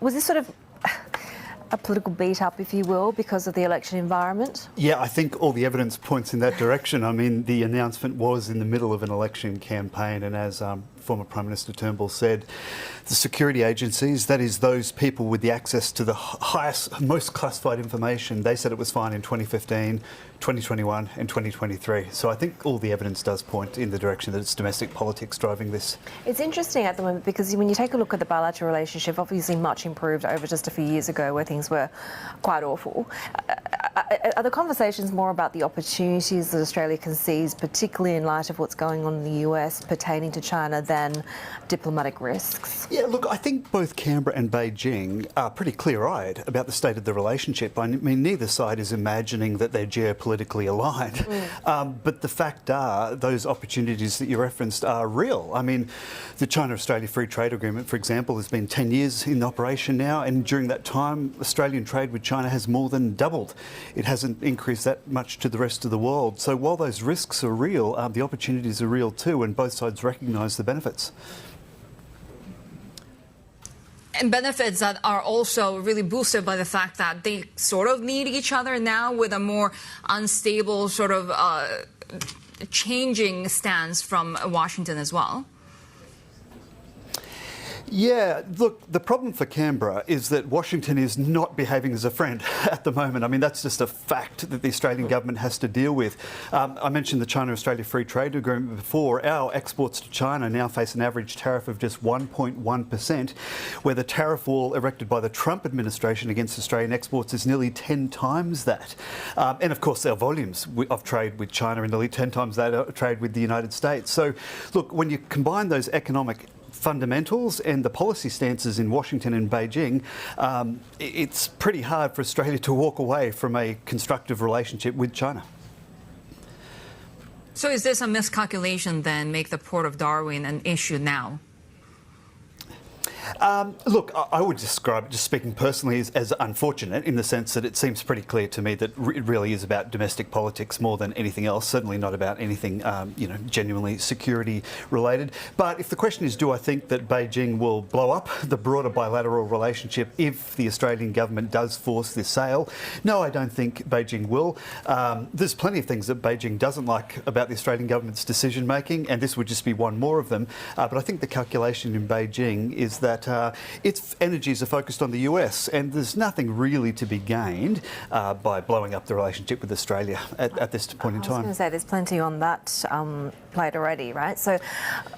Was this sort of a political beat-up, if you will, because of the election environment? Yeah, I think all the evidence points in that direction. I mean, the announcement was in the middle of an election campaign, and as former Prime Minister Turnbull said, the security agencies, that is those people with the access to the highest, most classified information, they said it was fine in 2015, 2021 and 2023. So I think all the evidence does point in the direction that it's domestic politics driving this. It's interesting at the moment because when you take a look at the bilateral relationship, obviously much improved over just a few years ago where things were quite awful. Are the conversations more about the opportunities that Australia can seize, particularly in light of what's going on in the US pertaining to China, than diplomatic risks? Yeah, look, I think both Canberra and Beijing are pretty clear-eyed about the state of the relationship. I mean, neither side is imagining that they're geopolitically aligned. But the fact are, those opportunities that you referenced are real. I mean, the China-Australia Free Trade Agreement, for example, has been 10 years in operation now, and during that time, Australian trade with China has more than doubled. It hasn't increased that much to the rest of the world. So while those risks are real, the opportunities are real too, and both sides recognise the benefits. And benefits that are also really boosted by the fact that they sort of need each other now with a more unstable sort of changing stance from Washington as well. Yeah, look, the problem for Canberra is that Washington is not behaving as a friend at the moment. I mean, that's just a fact that the Australian government has to deal with. I mentioned the China-Australia Free Trade Agreement before. Our exports to China now face an average tariff of just 1.1%, where the tariff wall erected by the Trump administration against Australian exports is nearly 10 times that. And of course, our volumes of trade with China are nearly 10 times that of trade with the United States. So, look, when you combine those economic fundamentals and the policy stances in Washington and Beijing, it's pretty hard for Australia to walk away from a constructive relationship with China. So is this a miscalculation then, make the Port of Darwin an issue now? Look, I would describe it, just speaking personally, as unfortunate in the sense that it seems pretty clear to me that it really is about domestic politics more than anything else, certainly not about anything, genuinely security related. But if the question is, do I think that Beijing will blow up the broader bilateral relationship if the Australian government does force this sale? No, I don't think Beijing will. There's plenty of things that Beijing doesn't like about the Australian government's decision making, and this would just be one more of them. But I think the calculation in Beijing is that its energies are focused on the US, and there's nothing really to be gained by blowing up the relationship with Australia at this point in time. I was going to say there's plenty on that plate already, right? So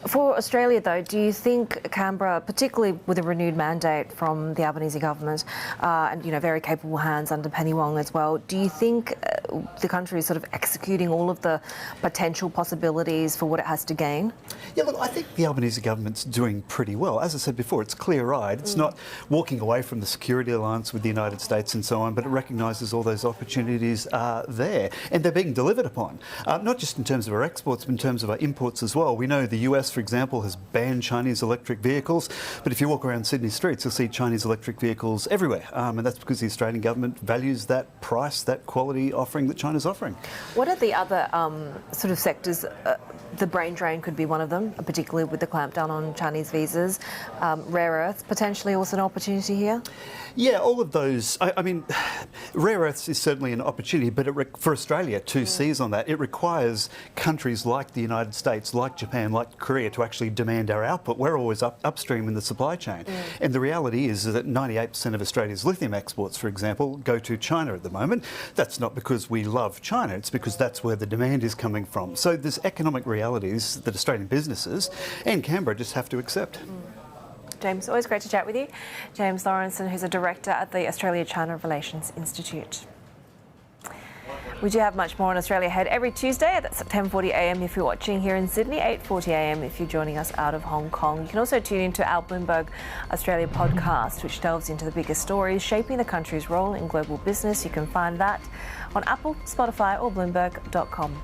for Australia, though, do you think Canberra, particularly with a renewed mandate from the Albanese government and, very capable hands under Penny Wong as well, do you think the country is sort of executing all of the potential possibilities for what it has to gain? Yeah, look, I think the Albanese government's doing pretty well. As I said before, it's clear-eyed. It's not walking away from the security alliance with the United States and so on, but it recognises all those opportunities are there, and they're being delivered upon, not just in terms of our exports, but in terms of our imports as well. We know the US, for example, has banned Chinese electric vehicles, but if you walk around Sydney streets, you'll see Chinese electric vehicles everywhere, and that's because the Australian government values that price, that quality offering that China's offering. What are the other sort of sectors? The brain drain could be one of them, particularly with the clampdown on Chinese visas. Rare earths, potentially also an opportunity here? Yeah, all of those. I mean, rare earths is certainly an opportunity, but for Australia to seize on that, it requires countries like the United States, like Japan, like Korea to actually demand our output. We're always upstream in the supply chain. And the reality is that 98% of Australia's lithium exports, for example, go to China at the moment. That's not because we love China, it's because that's where the demand is coming from. So there's economic realities that Australian businesses and Canberra just have to accept. James, always great to chat with you. James Laurenceson, who's a director at the Australia-China Relations Institute. We do have much more on Australia Ahead every Tuesday. That's at 10:40am if you're watching here in Sydney, 8:40am if you're joining us out of Hong Kong. You can also tune into our Bloomberg Australia podcast, which delves into the biggest stories shaping the country's role in global business. You can find that on Apple, Spotify or Bloomberg.com.